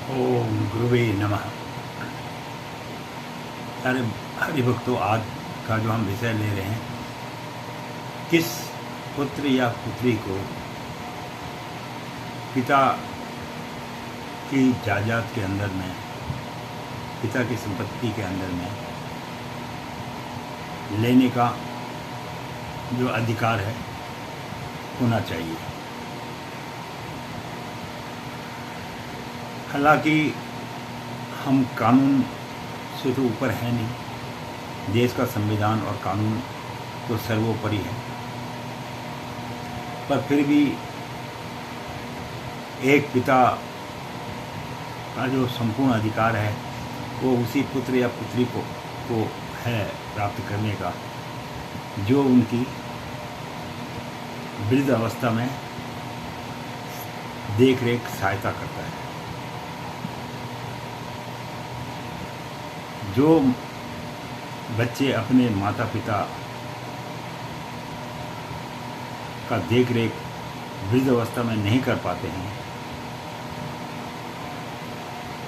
ओम गुरुवे नमः। सारे हरिभक्तों, आज का जो हम विषय ले रहे हैं, किस पुत्र या पुत्री को पिता की जायदाद के अंदर में, पिता की संपत्ति के अंदर में लेने का जो अधिकार है होना चाहिए। हालांकि हम कानून से तो ऊपर है नहीं, देश का संविधान और कानून तो सर्वोपरि है, पर फिर भी एक पिता का जो संपूर्ण अधिकार है वो उसी पुत्र या पुत्री को है प्राप्त करने का जो उनकी वृद्ध अवस्था में देख रेख सहायता करता है। जो बच्चे अपने माता पिता का देख रेख वृद्ध अवस्था में नहीं कर पाते हैं,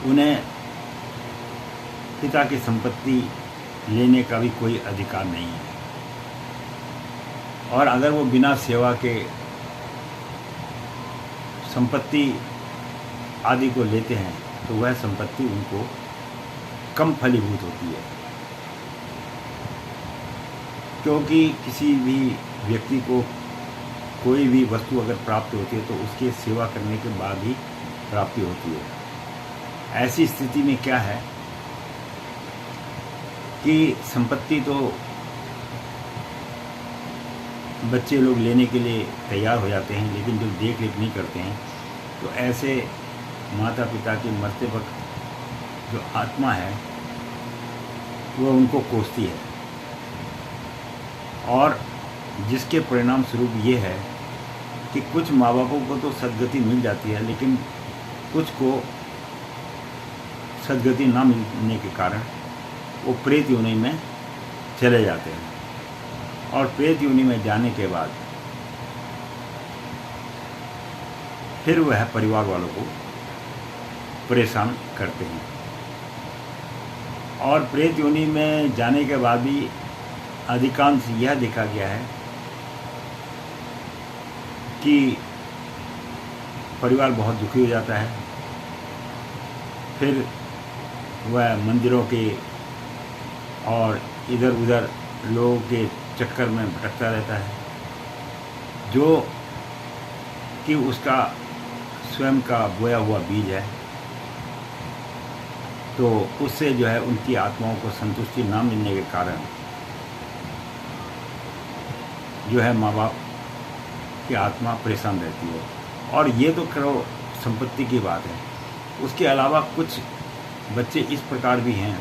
उन्हें पिता की संपत्ति लेने का भी कोई अधिकार नहीं है। और अगर वो बिना सेवा के संपत्ति आदि को लेते हैं तो वह संपत्ति उनको कम फलीभूत होती है, क्योंकि किसी भी व्यक्ति को कोई भी वस्तु अगर प्राप्त होती है तो उसकी सेवा करने के बाद ही प्राप्ति होती है। ऐसी स्थिति में क्या है कि संपत्ति तो बच्चे लोग लेने के लिए तैयार हो जाते हैं, लेकिन जो देख रेख नहीं करते हैं तो ऐसे माता पिता की मरते वक्त जो आत्मा है वो उनको कोसती है, और जिसके परिणाम स्वरूप ये है कि कुछ माँ बापों को तो सद्गति मिल जाती है, लेकिन कुछ को सद्गति ना मिलने के कारण वो प्रेत योनि में चले जाते हैं, और प्रेत योनि में जाने के बाद फिर वह परिवार वालों को परेशान करते हैं। और प्रेत योनि में जाने के बाद भी अधिकांश यह देखा गया है कि परिवार बहुत दुखी हो जाता है, फिर वह मंदिरों के और इधर उधर लोगों के चक्कर में भटकता रहता है, जो कि उसका स्वयं का बोया हुआ बीज है। तो उससे जो है उनकी आत्माओं को संतुष्टि ना मिलने के कारण जो है माँ बाप की आत्मा परेशान रहती है। और ये तो करो संपत्ति की बात है, उसके अलावा कुछ बच्चे इस प्रकार भी हैं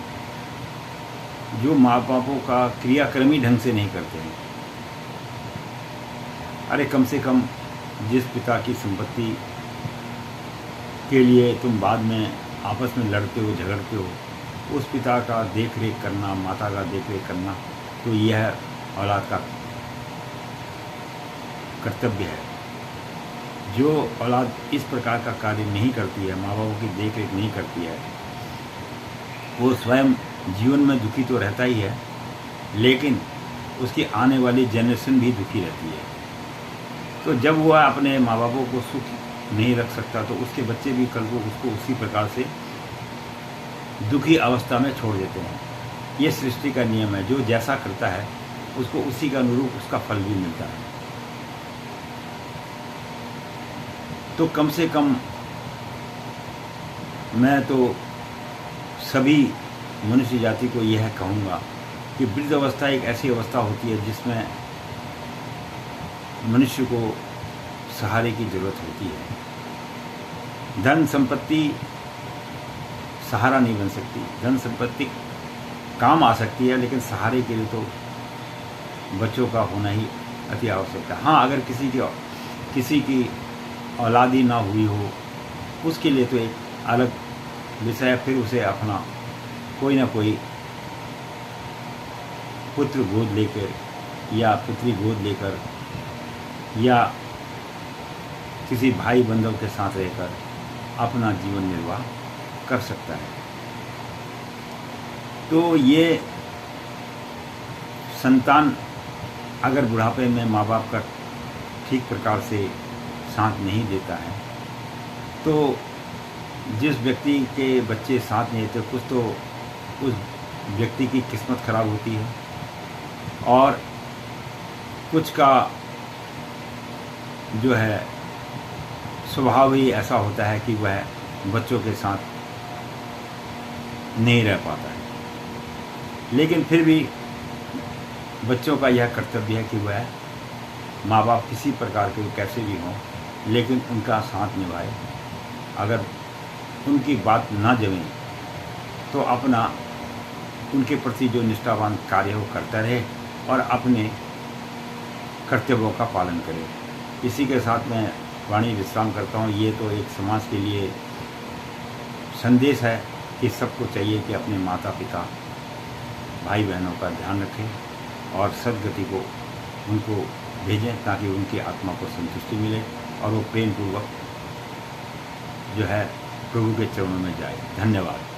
जो माँ बापों का क्रियाक्रम ही ढंग से नहीं करते हैं। अरे कम से कम जिस पिता की संपत्ति के लिए तुम बाद में आपस में लड़ते हो, झगड़ते हो, उस पिता का देख रेख करना, माता का देख रेख करना, तो यह औलाद का कर्तव्य है। जो औलाद इस प्रकार का कार्य नहीं करती है, माँ बापों की देख रेख नहीं करती है, वो स्वयं जीवन में दुखी तो रहता ही है, लेकिन उसकी आने वाली जनरेशन भी दुखी रहती है। तो जब वह अपने माँ बापों को सुख नहीं रख सकता तो उसके बच्चे भी कल को उसको उसी प्रकार से दुखी अवस्था में छोड़ देते हैं। ये सृष्टि का नियम है, जो जैसा करता है उसको उसी का अनुरूप उसका फल भी मिलता है। तो कम से कम मैं तो सभी मनुष्य जाति को यह कहूँगा कि वृद्ध अवस्था एक ऐसी अवस्था होती है जिसमें मनुष्य को सहारे की जरूरत होती है। धन संपत्ति सहारा नहीं बन सकती, धन संपत्ति काम आ सकती है, लेकिन सहारे के लिए तो बच्चों का होना ही अति आवश्यक है। हाँ, अगर किसी की औलादी ना हुई हो, उसके लिए तो एक अलग विषय है, फिर उसे अपना कोई ना कोई पुत्र गोद लेकर या पुत्री गोद लेकर या किसी भाई बंधु के साथ रहकर अपना जीवन निर्वाह कर सकता है। तो ये संतान अगर बुढ़ापे में माँ बाप का ठीक प्रकार से साथ नहीं देता है, तो जिस व्यक्ति के बच्चे साथ नहीं देते, कुछ तो उस व्यक्ति की किस्मत खराब होती है और कुछ का जो है स्वभाव ही ऐसा होता है कि वह बच्चों के साथ नहीं रह पाता है। लेकिन फिर भी बच्चों का यह कर्तव्य है कि वह माँ बाप किसी प्रकार के कैसे भी हों, लेकिन उनका साथ निभाए। अगर उनकी बात ना जमे तो अपना उनके प्रति जो निष्ठावान कार्य हो करता रहे और अपने कर्तव्यों का पालन करे। इसी के साथ मैं वाणी विश्राम करता हूँ। ये तो एक समाज के लिए संदेश है कि सबको चाहिए कि अपने माता पिता भाई बहनों का ध्यान रखें और सद्गति को उनको भेजें, ताकि उनकी आत्मा को संतुष्टि मिले और वो प्रेम पूर्वक जो है प्रभु के चरणों में जाए। धन्यवाद।